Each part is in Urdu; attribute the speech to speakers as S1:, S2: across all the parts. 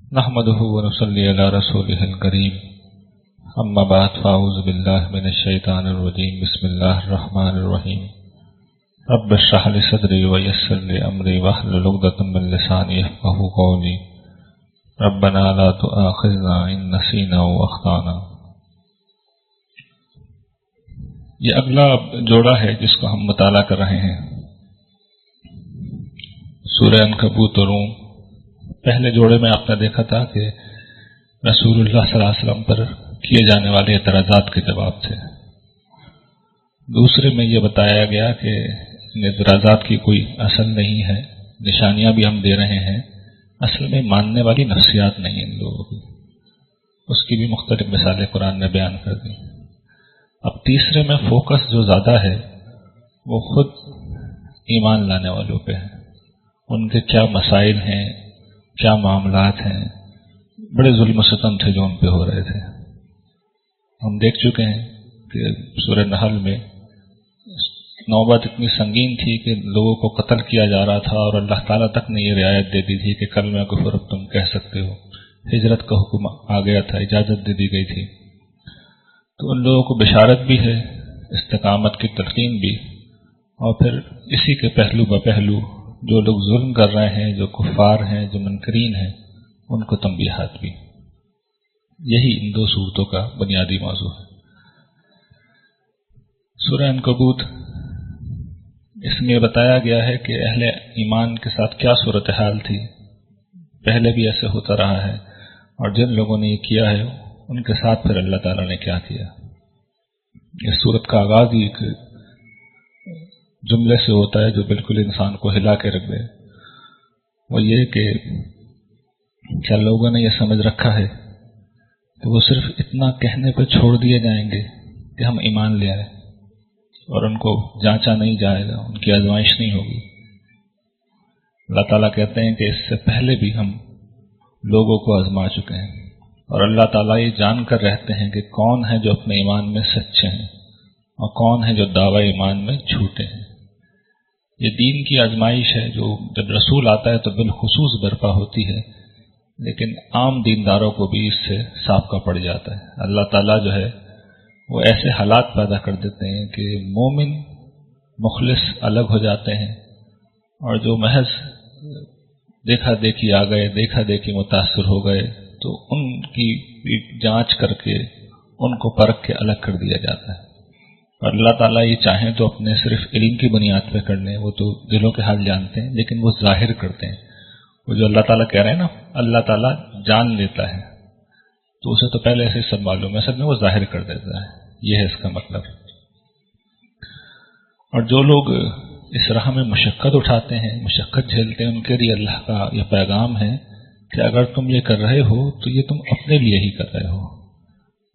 S1: نحمده ونصلي على رسوله الكريم اما بعد فاعوذ بالله من الشيطان الرجيم بسم الله الرحمن الرحيم رب اشرح لي صدري ويسر لي امري واحلل عقدة من لساني يفقهوا قولي ربنا لا تؤاخذنا ان نسينا واخطانا۔ یہ اگلا جوڑا ہے جس کو ہم مطالعہ کر رہے ہیں، سورہ عنکبوت اور روم۔ پہلے جوڑے میں آپ نے دیکھا تھا کہ رسول اللہ صلی اللہ علیہ وسلم پر کیے جانے والے اعتراضات کے جواب تھے۔ دوسرے میں یہ بتایا گیا کہ ان اعتراضات کی کوئی اصل نہیں ہے، نشانیاں بھی ہم دے رہے ہیں، اصل میں ماننے والی نفسیات نہیں ان لوگوں کی، اس کی بھی مختلف مثالیں قرآن نے بیان کر دی۔ اب تیسرے میں فوکس جو زیادہ ہے وہ خود ایمان لانے والوں پہ ہے، ان کے کیا مسائل ہیں، کیا معاملات ہیں، بڑے ظلم و ستم تھے جو ان پہ ہو رہے تھے۔ ہم دیکھ چکے ہیں کہ سورہ نحل میں نوبت اتنی سنگین تھی کہ لوگوں کو قتل کیا جا رہا تھا، اور اللہ تعالیٰ تک نے یہ رعایت دے دی تھی کہ کلمہ کفر اب تم کہہ سکتے ہو، ہجرت کا حکم آ گیا تھا، اجازت دے دی گئی تھی۔ تو ان لوگوں کو بشارت بھی ہے، استقامت کی تلقین بھی، اور پھر اسی کے پہلو بپہلو جو لوگ ظلم کر رہے ہیں، جو کفار ہیں، جو منکرین ہیں، ان کو تنبیہات بھی۔ یہی ان دو صورتوں کا بنیادی موضوع ہے۔ سورہ عنکبوت، اس میں بتایا گیا ہے کہ اہل ایمان کے ساتھ کیا صورتحال تھی، پہلے بھی ایسے ہوتا رہا ہے، اور جن لوگوں نے یہ کیا ہے ان کے ساتھ پھر اللہ تعالیٰ نے کیا کیا۔ اس صورت کا آغاز ہی ایک جملے سے ہوتا ہے جو بالکل انسان کو ہلا کے رکھ دے، وہ یہ کہ کیا لوگوں نے یہ سمجھ رکھا ہے کہ وہ صرف اتنا کہنے پہ چھوڑ دیے جائیں گے کہ ہم ایمان لے آئے، اور ان کو جانچا نہیں جائے گا، ان کی آزمائش نہیں ہوگی۔ اللہ تعالیٰ کہتے ہیں کہ اس سے پہلے بھی ہم لوگوں کو آزما چکے ہیں، اور اللہ تعالیٰ یہ جان کر رہتے ہیں کہ کون ہے جو اپنے ایمان میں سچے ہیں اور کون ہے جو دعوی ایمان میں جھوٹے ہیں۔ یہ دین کی آزمائش ہے جو جب رسول آتا ہے تو بالخصوص برپا ہوتی ہے، لیکن عام دینداروں کو بھی اس سے سابقہ پڑ جاتا ہے۔ اللہ تعالیٰ جو ہے وہ ایسے حالات پیدا کر دیتے ہیں کہ مومن مخلص الگ ہو جاتے ہیں، اور جو محض دیکھا دیکھی آ گئے، دیکھا دیکھی متاثر ہو گئے، تو ان کی جانچ کر کے ان کو پرکھ کے الگ کر دیا جاتا ہے۔ اور اللہ تعالیٰ یہ چاہیں تو اپنے صرف علم کی بنیاد پہ کر لیں، وہ تو دلوں کے حال جانتے ہیں، لیکن وہ ظاہر کرتے ہیں۔ وہ جو اللہ تعالیٰ کہہ رہے ہیں نا، اللہ تعالیٰ جان لیتا ہے، تو اسے تو پہلے سے سب معلوم ہے، اصل میں وہ ظاہر کر دیتا ہے، یہ ہے اس کا مطلب۔ اور جو لوگ اس راہ میں مشقت اٹھاتے ہیں، مشقت جھیلتے ہیں، ان کے لیے اللہ کا یہ پیغام ہے کہ اگر تم یہ کر رہے ہو تو یہ تم اپنے لیے ہی کر رہے ہو۔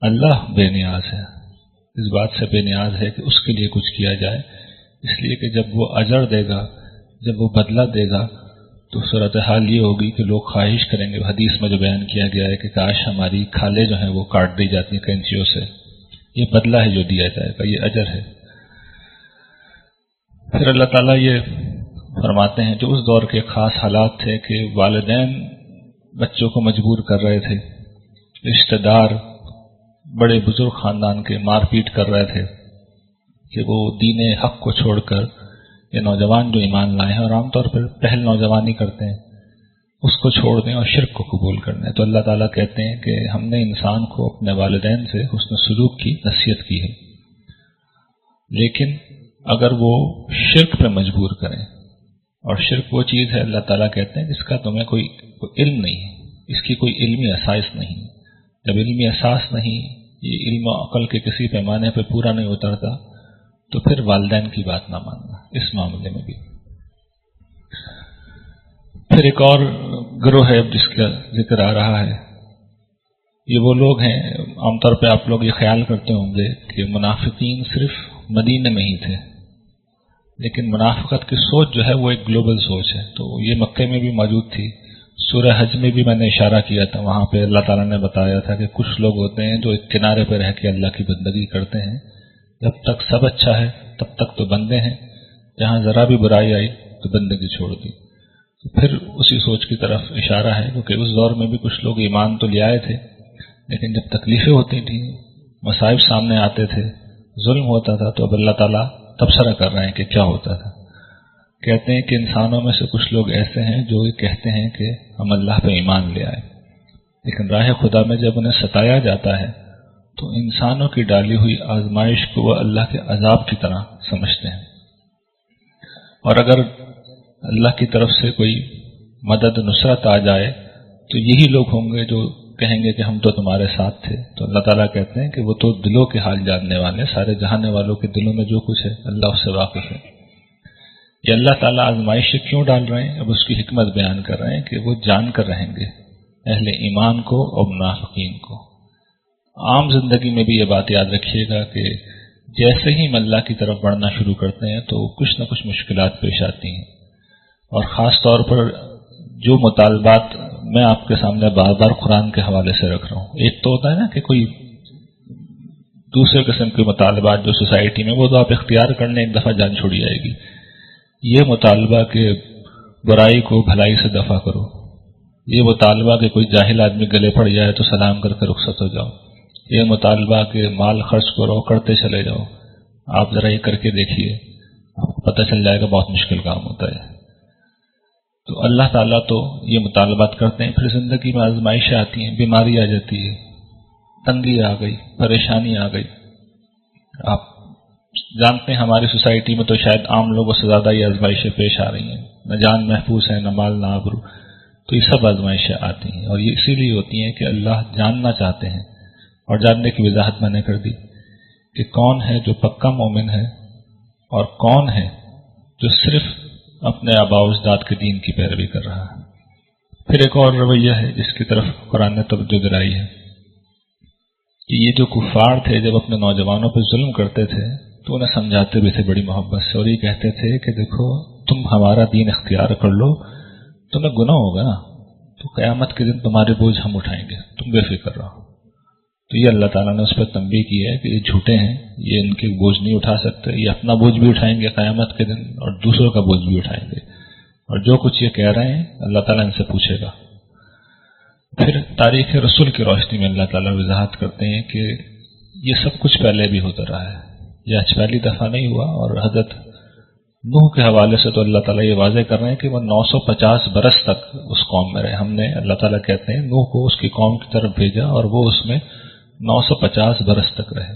S1: اللہ بے نیاز ہے، اس بات سے بے نیاز ہے کہ اس کے لیے کچھ کیا جائے، اس لیے کہ جب وہ اجر دے گا، جب وہ بدلہ دے گا، تو صورتحال یہ ہوگی کہ لوگ خواہش کریں گے۔ حدیث میں جو بیان کیا گیا ہے کہ کاش ہماری کھالیں جو ہیں وہ کاٹ دی جاتی ہیں کینچیوں سے، یہ بدلہ ہے جو دیا جائے گا، یہ اجر ہے۔ پھر اللہ تعالیٰ یہ فرماتے ہیں جو اس دور کے خاص حالات تھے کہ والدین بچوں کو مجبور کر رہے تھے، رشتہ دار بڑے بزرگ خاندان کے مار پیٹ کر رہے تھے کہ وہ دین حق کو چھوڑ کر یہ نوجوان جو ایمان لائے ہیں، اور عام طور پر پہل نوجوانی کرتے ہیں، اس کو چھوڑ دیں اور شرک کو قبول کر لیں۔ تو اللہ تعالیٰ کہتے ہیں کہ ہم نے انسان کو اپنے والدین سے حسن سلوک کی نصیحت کی ہے، لیکن اگر وہ شرک پہ مجبور کریں، اور شرک وہ چیز ہے اللہ تعالیٰ کہتے ہیں جس کا تمہیں کوئی علم نہیں ہے، اس کی کوئی علمی اساس نہیں۔ جب علمی اساس نہیں، یہ علم و عقل کے کسی پیمانے پہ پورا نہیں اترتا، تو پھر والدین کی بات نہ ماننا اس معاملے میں بھی۔ پھر ایک اور گروہ ہے جس کا ذکر آ رہا ہے، یہ وہ لوگ ہیں، عام طور پہ آپ لوگ یہ خیال کرتے ہوں گے کہ منافقین صرف مدینے میں ہی تھے، لیکن منافقت کی سوچ جو ہے وہ ایک گلوبل سوچ ہے، تو یہ مکے میں بھی موجود تھی۔ سورہ حج میں بھی میں نے اشارہ کیا تھا، وہاں پہ اللہ تعالیٰ نے بتایا تھا کہ کچھ لوگ ہوتے ہیں جو ایک کنارے پہ رہ کے اللہ کی بندگی کرتے ہیں، جب تک سب اچھا ہے تب تک تو بندے ہیں، جہاں ذرا بھی برائی آئی تو بندگی چھوڑ دی۔ تو پھر اسی سوچ کی طرف اشارہ ہے، کیونکہ اس دور میں بھی کچھ لوگ ایمان تو لے آئے تھے، لیکن جب تکلیفیں ہوتی تھیں، مصائب سامنے آتے تھے، ظلم ہوتا تھا، تو اب اللہ تعالیٰ تبصرہ کر رہے ہیں کہ کیا ہوتا تھا۔ کہتے ہیں کہ انسانوں میں سے کچھ لوگ ایسے ہیں جو یہ کہتے ہیں کہ ہم اللہ پہ ایمان لے آئے، لیکن راہ خدا میں جب انہیں ستایا جاتا ہے تو انسانوں کی ڈالی ہوئی آزمائش کو وہ اللہ کے عذاب کی طرح سمجھتے ہیں، اور اگر اللہ کی طرف سے کوئی مدد نصرت آ جائے تو یہی لوگ ہوں گے جو کہیں گے کہ ہم تو تمہارے ساتھ تھے۔ تو اللہ تعالیٰ کہتے ہیں کہ وہ تو دلوں کے حال جاننے والے، سارے جہانے والوں کے دلوں میں جو کچھ ہے اللہ اس سے واقف ہے۔ یہ اللہ تعالیٰ آزمائش کیوں ڈال رہے ہیں، اب اس کی حکمت بیان کر رہے ہیں کہ وہ جان کر رہیں گے اہل ایمان کو اور منافقین کو۔ عام زندگی میں بھی یہ بات یاد رکھیے گا کہ جیسے ہی ہم اللہ کی طرف بڑھنا شروع کرتے ہیں تو کچھ نہ کچھ مشکلات پیش آتی ہیں، اور خاص طور پر جو مطالبات میں آپ کے سامنے بار بار قرآن کے حوالے سے رکھ رہا ہوں۔ ایک تو ہوتا ہے نا کہ کوئی دوسرے قسم کے مطالبات جو سوسائٹی میں، وہ تو آپ اختیار کرنے ایک دفعہ جان چھوڑی جائے گی۔ یہ مطالبہ کہ برائی کو بھلائی سے دفع کرو، یہ مطالبہ کہ کوئی جاہل آدمی گلے پڑ جائے تو سلام کر کے رخصت ہو جاؤ، یہ مطالبہ کہ مال خرچ کرو کرتے چلے جاؤ، آپ ذرا یہ کر کے دیکھیے، آپ کو پتہ چل جائے گا بہت مشکل کام ہوتا ہے۔ تو اللہ تعالیٰ تو یہ مطالبات کرتے ہیں، پھر زندگی میں آزمائشیں آتی ہیں، بیماری آ جاتی ہے، تنگی آ گئی، پریشانی آ گئی۔ آپ جانتے ہیں ہماری سوسائٹی میں تو شاید عام لوگوں سے زیادہ یہ آزمائشیں پیش آ رہی ہیں، نہ جان محفوظ ہے، نہ مال، نہ آبرو، تو یہ سب آزمائشیں آتی ہیں، اور یہ اسی لیے ہوتی ہیں کہ اللہ جاننا چاہتے ہیں، اور جاننے کی وضاحت میں نے کر دی کہ کون ہے جو پکا مومن ہے اور کون ہے جو صرف اپنے آباء و اجداد کے دین کی پیروی کر رہا ہے۔ پھر ایک اور رویہ ہے جس کی طرف قرآن نے توجہ دلائی ہے کہ یہ جو کفار تھے جب اپنے نوجوانوں پہ ظلم کرتے تھے تو انہیں سمجھاتے بھی تھے بڑی محبت سے، اور یہ کہتے تھے کہ دیکھو تم ہمارا دین اختیار کر لو، تمہیں گناہ ہوگا نا تو قیامت کے دن تمہارے بوجھ ہم اٹھائیں گے، تم بے فکر رہو۔ تو یہ اللہ تعالیٰ نے اس پر تنبیہ کی ہے کہ یہ جھوٹے ہیں، یہ ان کے بوجھ نہیں اٹھا سکتے، یہ اپنا بوجھ بھی اٹھائیں گے قیامت کے دن اور دوسروں کا بوجھ بھی اٹھائیں گے، اور جو کچھ یہ کہہ رہے ہیں اللہ تعالیٰ ان سے پوچھے گا۔ پھر تاریخ رسول کی روشنی میں اللہ تعالیٰ وضاحت کرتے ہیں کہ یہ سب کچھ پہلے بھی ہوتا رہا ہے، یہ آج پہلی دفعہ نہیں ہوا، اور حضرت نوح کے حوالے سے تو اللہ تعالیٰ یہ واضح کر رہے ہیں کہ وہ 950 برس تک اس قوم میں رہے۔ ہم نے اللہ تعالیٰ کہتے ہیں نوح کو اس کی قوم کی طرف بھیجا اور وہ اس میں 950 برس تک رہے۔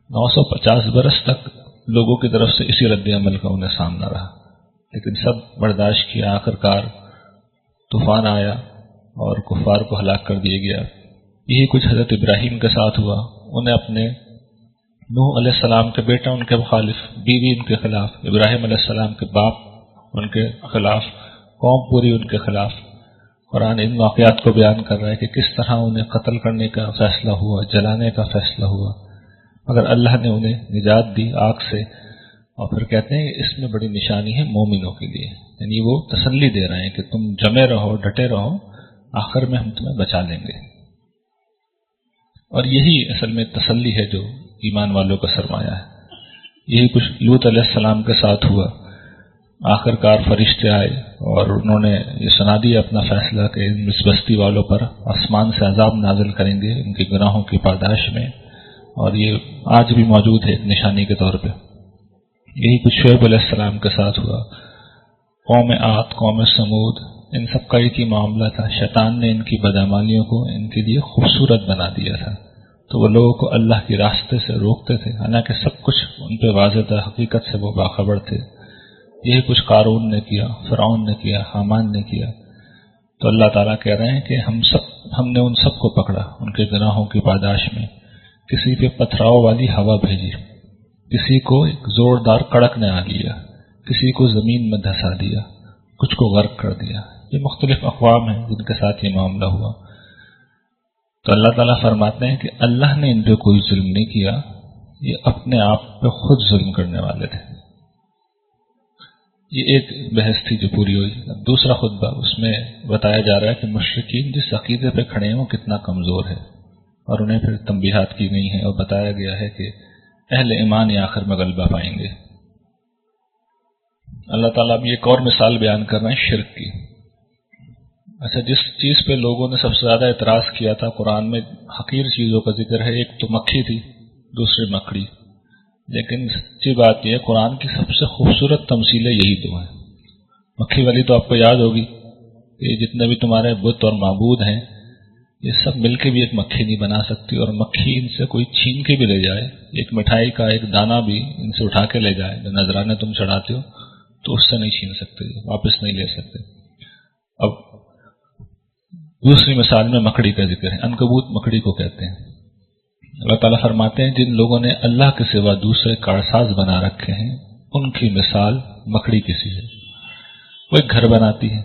S1: 950 برس تک لوگوں کی طرف سے اسی رد عمل کا انہیں سامنا رہا، لیکن سب برداشت کیا، آخر کار طوفان آیا اور کفار کو ہلاک کر دیا گیا۔ یہی کچھ حضرت ابراہیم کے ساتھ ہوا، انہیں اپنے نوح علیہ السلام کے بیٹا ان کے مخالف، بیوی ان کے خلاف، ابراہیم علیہ السلام کے باپ ان کے خلاف، قوم پوری ان کے خلاف۔ قرآن ان واقعات کو بیان کر رہا ہے کہ کس طرح انہیں قتل کرنے کا فیصلہ ہوا، جلانے کا فیصلہ ہوا، مگر اللہ نے انہیں نجات دی آگ سے۔ اور پھر کہتے ہیں کہ اس میں بڑی نشانی ہے مومنوں کے لیے، یعنی وہ تسلی دے رہے ہیں کہ تم جمے رہو، ڈٹے رہو، آخر میں ہم تمہیں بچا لیں گے۔ اور یہی اصل میں تسلی ہے جو ایمان والوں کا سرمایہ ہے۔ یہی کچھ لوط علیہ السلام کے ساتھ ہوا، آخر کار فرشتے آئے اور انہوں نے یہ سنا دیا اپنا فیصلہ کہ اس بستی والوں پر آسمان سے عذاب نازل کریں گے ان کے گناہوں کی پاداش میں، اور یہ آج بھی موجود ہے ایک نشانی کے طور پہ۔ یہی کچھ شعیب علیہ السلام کے ساتھ ہوا، قوم عاد، قوم سمود، ان سب کا ایک ہی معاملہ تھا، شیطان نے ان کی بدعمالیوں کو ان کے لیے خوبصورت بنا دیا تھا، تو وہ لوگوں کو اللہ کے راستے سے روکتے تھے، حالانکہ سب کچھ ان پہ واضح تھا، حقیقت سے وہ باخبر تھے۔ یہی کچھ قارون نے کیا، فرعون نے کیا، حامان نے کیا۔ تو اللہ تعالیٰ کہہ رہے ہیں کہ ہم نے ان سب کو پکڑا ان کے گناہوں کی پاداش میں، کسی پہ پتھراؤ والی ہوا بھیجی، کسی کو ایک زوردار کڑک نے آ لیا، کسی کو زمین میں دھسا دیا، کچھ کو غرق کر دیا۔ یہ مختلف اقوام ہیں جن کے ساتھ یہ معاملہ ہوا۔ تو اللہ تعالیٰ فرماتے ہیں کہ اللہ نے ان پہ کوئی ظلم نہیں کیا، یہ اپنے آپ پہ خود ظلم کرنے والے تھے۔ یہ ایک بحث تھی جو پوری ہوئی۔ دوسرا خطبہ، اس میں بتایا جا رہا ہے کہ مشرکین جس عقیدے پہ کھڑے ہیں وہ کتنا کمزور ہے، اور انہیں پھر تنبیہات کی گئی ہیں اور بتایا گیا ہے کہ اہل ایمان ہی آخر میں غلبہ پائیں گے۔ اللہ تعالیٰ اب ایک اور مثال بیان کر رہے ہیں شرک کی، اچھا، جس چیز پہ لوگوں نے سب سے زیادہ اعتراض کیا تھا، قرآن میں حقیر چیزوں کا ذکر ہے، ایک تو مکھی تھی، دوسری مکڑی، لیکن سچی بات یہ ہے قرآن کی سب سے خوبصورت تمثیلیں یہی دو ہیں۔ مکھی والی تو آپ کو یاد ہوگی کہ جتنے بھی تمہارے بت اور معبود ہیں یہ سب مل کے بھی ایک مکھی نہیں بنا سکتی، اور مکھی ان سے کوئی چھین کے بھی لے جائے، ایک مٹھائی کا ایک دانہ بھی ان سے اٹھا کے لے جائے، جو نذرانے تم چڑھاتے ہو، تو اس سے نہیں چھین سکتے، واپس نہیں لے سکتے۔ اب دوسری مثال میں مکڑی کا ذکر ہے، عنکبوت مکڑی کو کہتے ہیں۔ اللہ تعالیٰ فرماتے ہیں جن لوگوں نے اللہ کے سوا دوسرے کارساز بنا رکھے ہیں ان کی مثال مکڑی کی سی ہے۔ وہ ایک گھر بناتی ہے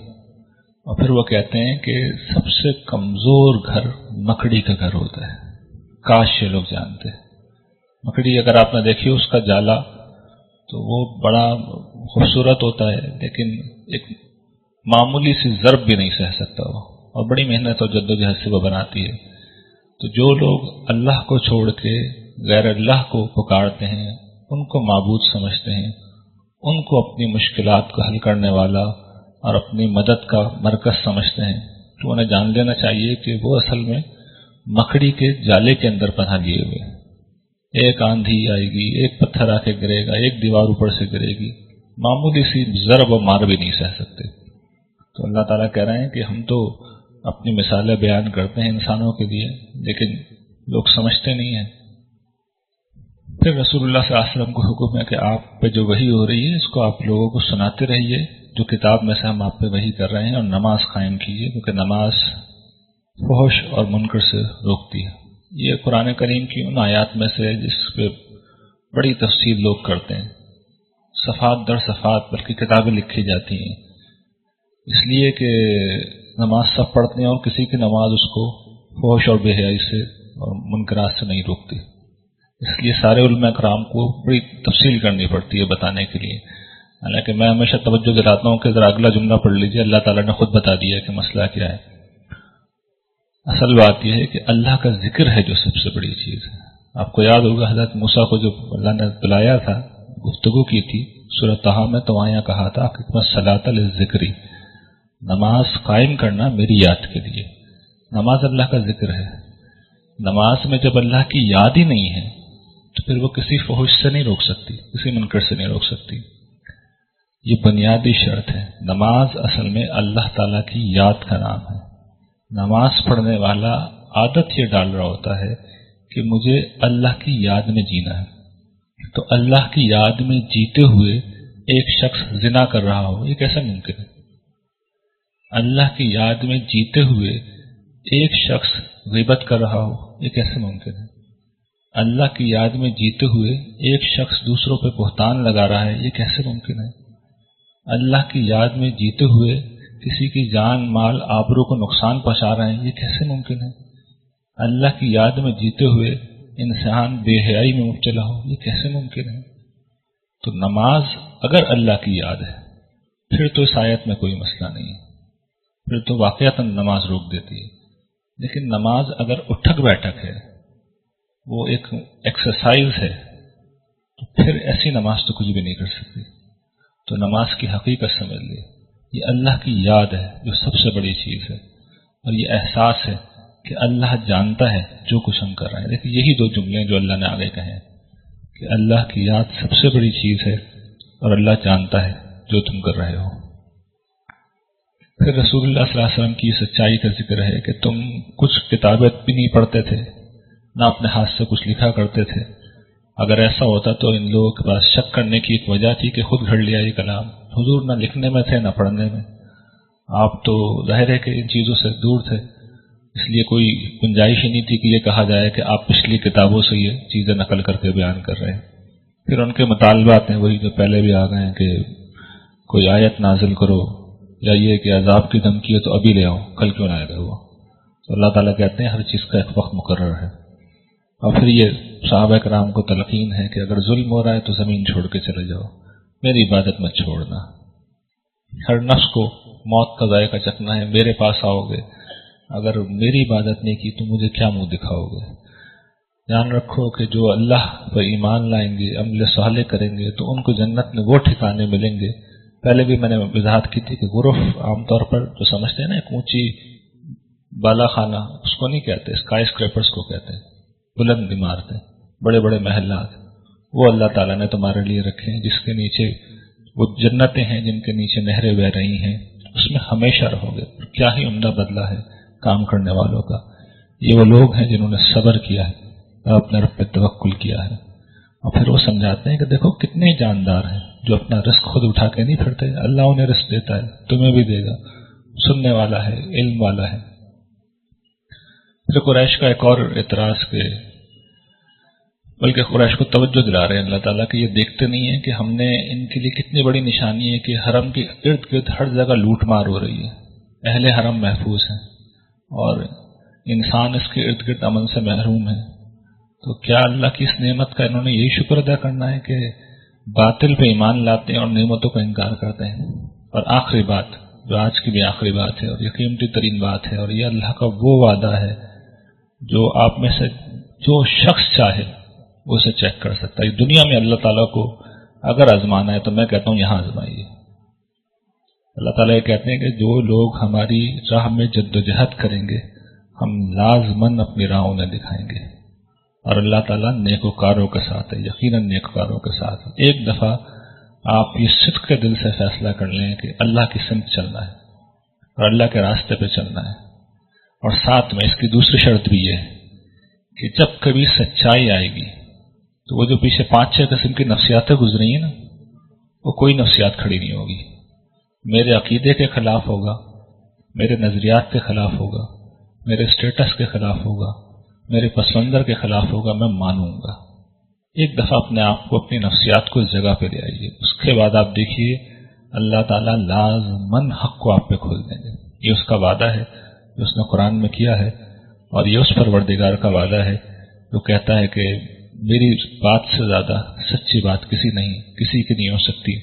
S1: اور پھر وہ کہتے ہیں کہ سب سے کمزور گھر مکڑی کا گھر ہوتا ہے۔ کاش یہ لوگ جانتے۔ مکڑی اگر آپ نے دیکھی اس کا جالا تو وہ بڑا خوبصورت ہوتا ہے، لیکن ایک معمولی سی ضرب بھی نہیں سہ سکتا وہ، اور بڑی محنت اور جدوجہد سے وہ بناتی ہے۔ تو جو لوگ اللہ کو چھوڑ کے غیر اللہ کو پکارتے ہیں، ان کو معبود سمجھتے ہیں، ان کو اپنی مشکلات کو حل کرنے والا اور اپنی مدد کا مرکز سمجھتے ہیں، تو انہیں جان لینا چاہیے کہ وہ اصل میں مکڑی کے جالے کے اندر پناہ لیے ہوئے۔ ایک آندھی آئے گی، ایک پتھر آ کے گرے گا، ایک دیوار اوپر سے گرے گی، معمولی سی ضرب و مار بھی نہیں سہ سکتے۔ تو اللہ تعالیٰ کہہ رہے ہیں کہ ہم تو اپنی مثالیں بیان کرتے ہیں انسانوں کے لیے، لیکن لوگ سمجھتے نہیں ہیں۔ پھر رسول اللہ صلی اللہ علیہ وسلم کو حکم ہے کہ آپ پہ جو وحی ہو رہی ہے اس کو آپ لوگوں کو سناتے رہیے، جو کتاب میں سے ہم آپ پہ وحی کر رہے ہیں، اور نماز قائم کیجیے، کیونکہ نماز فحش اور منکر سے روکتی ہے۔ یہ قرآن کریم کی ان آیات میں سے جس پہ بڑی تفصیل لوگ کرتے ہیں، صفحات در صفحات بلکہ کتابیں لکھی جاتی ہیں، اس لیے کہ نماز سب پڑھتے ہیں اور کسی کی نماز اس کو فحش اور بے حیائی سے اور منکرات سے نہیں روکتی، اس لیے سارے علماء کرام کو بڑی تفصیل کرنی پڑتی ہے بتانے کے لیے۔ حالانکہ میں ہمیشہ توجہ دلاتا ہوں کہ ذرا اگلا جملہ پڑھ لیجیے، اللہ تعالیٰ نے خود بتا دیا کہ مسئلہ کیا ہے۔ اصل بات یہ ہے کہ اللہ کا ذکر ہے جو سب سے بڑی چیز ہے۔ آپ کو یاد ہوگا حضرت موسیٰ کو جب اللہ نے بلایا تھا، گفتگو کی تھی سورہ طٰہٰ میں، تو وہاں کہا تھا کہ الصلاۃ للذکری، نماز قائم کرنا میری یاد کے لیے۔ نماز اللہ کا ذکر ہے۔ نماز میں جب اللہ کی یاد ہی نہیں ہے تو پھر وہ کسی فحش سے نہیں روک سکتی، کسی منکر سے نہیں روک سکتی۔ یہ بنیادی شرط ہے۔ نماز اصل میں اللہ تعالیٰ کی یاد کا نام ہے۔ نماز پڑھنے والا عادت یہ ڈال رہا ہوتا ہے کہ مجھے اللہ کی یاد میں جینا ہے۔ تو اللہ کی یاد میں جیتے ہوئے ایک شخص زنا کر رہا ہو، یہ کیسے ممکن ہے؟ اللہ کی یاد میں جیتے ہوئے ایک شخص غیبت کر رہا ہو، یہ کیسے ممکن ہے؟ اللہ کی یاد میں جیتے ہوئے ایک شخص دوسروں پہ بہتان لگا رہا ہے، یہ کیسے ممکن ہے؟ اللہ کی یاد میں جیتے ہوئے کسی کی جان مال آبرو کو نقصان پہنچا رہے ہیں، یہ کیسے ممکن ہے؟ اللہ کی یاد میں جیتے ہوئے انسان بے حیائی میں مبتلا ہو، یہ کیسے ممکن ہے؟ تو نماز اگر اللہ کی یاد ہے پھر تو اس آیت میں کوئی مسئلہ نہیں ہے، پھر تو واقعتاً نماز روک دیتی ہے۔ لیکن نماز اگر اٹھک بیٹھک ہے، وہ ایک ایکسرسائز ہے، تو پھر ایسی نماز تو کچھ بھی نہیں کر سکتی۔ تو نماز کی حقیقت سمجھ لیے، یہ اللہ کی یاد ہے جو سب سے بڑی چیز ہے، اور یہ احساس ہے کہ اللہ جانتا ہے جو کچھ ہم کر رہے ہیں۔ دیکھیں یہی دو جملے جو اللہ نے آگے کہے ہیں کہ اللہ کی یاد سب سے بڑی چیز ہے اور اللہ جانتا ہے جو تم کر رہے ہو۔ پھر رسول اللہ صلی اللہ علیہ وسلم کی سچائی کا ذکر ہے کہ تم کچھ کتابیں بھی نہیں پڑھتے تھے، نہ اپنے ہاتھ سے کچھ لکھا کرتے تھے۔ اگر ایسا ہوتا تو ان لوگوں کے پاس شک کرنے کی ایک وجہ تھی کہ خود گھڑ لیا یہ کلام۔ حضور نہ لکھنے میں تھے نہ پڑھنے میں، آپ تو ظاہر ہے کہ ان چیزوں سے دور تھے، اس لیے کوئی گنجائش ہی نہیں تھی کہ یہ کہا جائے کہ آپ پچھلی کتابوں سے یہ چیزیں نقل کر کے بیان کر رہے ہیں۔ پھر ان کے مطالبات ہیں وہی جو پہلے بھی آ گئے ہیں کہ کوئی آیت نازل کرو، یا یہ کہ عذاب کی دھمکی ہے تو ابھی لے آؤ، کل کیوں نہ آئے گا وہ۔ تو اللہ تعالیٰ کہتے ہیں ہر چیز کا ایک وقت مقرر ہے۔ اور پھر یہ صحابہ کرام کو تلقین ہے کہ اگر ظلم ہو رہا ہے تو زمین چھوڑ کے چلے جاؤ، میری عبادت مت چھوڑنا۔ ہر نفس کو موت کا ذائقہ چکھنا ہے، میرے پاس آؤ گے، اگر میری عبادت نہیں کی تو مجھے کیا منہ دکھاؤ گے۔ جان رکھو کہ جو اللہ پر ایمان لائیں گے، عمل صالح کریں گے، تو ان کو جنت میں وہ ٹھکانے ملیں گے پہلے بھی میں نے وضاحت کی تھی کہ غرف عام طور پر جو سمجھتے ہیں نا ایک اونچی بالا خانہ، اس کو نہیں کہتے، اسکائی اسکریپرز کو کہتے ہیں، بلند عمارتیں، بڑے بڑے محلات، وہ اللہ تعالیٰ نے تمہارے لیے رکھے ہیں، جس کے نیچے وہ جنتیں ہیں جن کے نیچے نہریں بہ رہی ہیں، اس میں ہمیشہ رہو گے۔ کیا ہی عمدہ بدلہ ہے کام کرنے والوں کا۔ یہ وہ لوگ ہیں جنہوں نے صبر کیا ہے اور اپنے رب پہ توکل کیا ہے۔ اور پھر وہ سمجھاتے ہیں کہ دیکھو کتنے جاندار ہیں جو اپنا رزق خود اٹھا کے نہیں پھرتے، اللہ انہیں رزق دیتا ہے، تمہیں بھی دے گا، سننے والا ہے، علم والا ہے۔ پھر قریش کا ایک اور اعتراض کے بلکہ قریش کو توجہ دلا رہے ہیں اللہ تعالیٰ کہ یہ دیکھتے نہیں ہیں کہ ہم نے ان کے لیے کتنی بڑی نشانی ہے کہ حرم کے ارد گرد ہر جگہ لوٹ مار ہو رہی ہے، اہل حرم محفوظ ہیں اور انسان اس کے ارد گرد امن سے محروم ہے۔ تو کیا اللہ کی اس نعمت کا انہوں نے یہی شکر ادا کرنا ہے کہ باطل پہ ایمان لاتے ہیں اور نعمتوں کا انکار کرتے ہیں؟ اور آخری بات جو آج کی بھی آخری بات ہے اور یہ قیمتی ترین بات ہے، اور یہ اللہ کا وہ وعدہ ہے جو آپ میں سے جو شخص چاہے وہ اسے چیک کر سکتا ہے۔ دنیا میں اللہ تعالیٰ کو اگر آزمانا ہے تو میں کہتا ہوں یہاں آزمائیے۔ اللہ تعالیٰ یہ کہتے ہیں کہ جو لوگ ہماری راہ میں جد و جہد کریں گے ہم لازماً اپنی راہ انہیں دکھائیں گے، اور اللہ تعالیٰ نیکوکاروں کے ساتھ ہے، یقیناً نیکوکاروں کے ساتھ ہے۔ ایک دفعہ آپ یہ صدق کے دل سے فیصلہ کر لیں کہ اللہ کی سمت چلنا ہے اور اللہ کے راستے پہ چلنا ہے، اور ساتھ میں اس کی دوسری شرط بھی یہ ہے کہ جب کبھی سچائی آئے گی تو وہ جو پیچھے 5-6 قسم کی نفسیاتیں گزری ہیں نا، وہ کوئی نفسیات کھڑی نہیں ہوگی، میرے عقیدے کے خلاف ہوگا، میرے نظریات کے خلاف ہوگا، میرے اسٹیٹس کے خلاف ہوگا، میرے پس منظر کے خلاف ہوگا، میں مانوں گا۔ ایک دفعہ اپنے آپ کو اپنی نفسیات کو اس جگہ پہ لے آئیے، اس کے بعد آپ دیکھیے اللہ تعالیٰ لازماً حق کو آپ پہ کھول دیں گے۔ یہ اس کا وعدہ ہے جو اس نے قرآن میں کیا ہے، اور یہ اس پروردگار کا وعدہ ہے جو کہتا ہے کہ میری بات سے زیادہ سچی بات کسی کی نہیں ہو سکتی،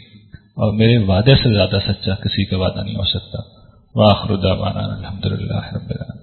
S1: اور میرے وعدے سے زیادہ سچا کسی کا وعدہ نہیں ہو سکتا۔ وآخر دعوانا الحمدللہ رب العالمین۔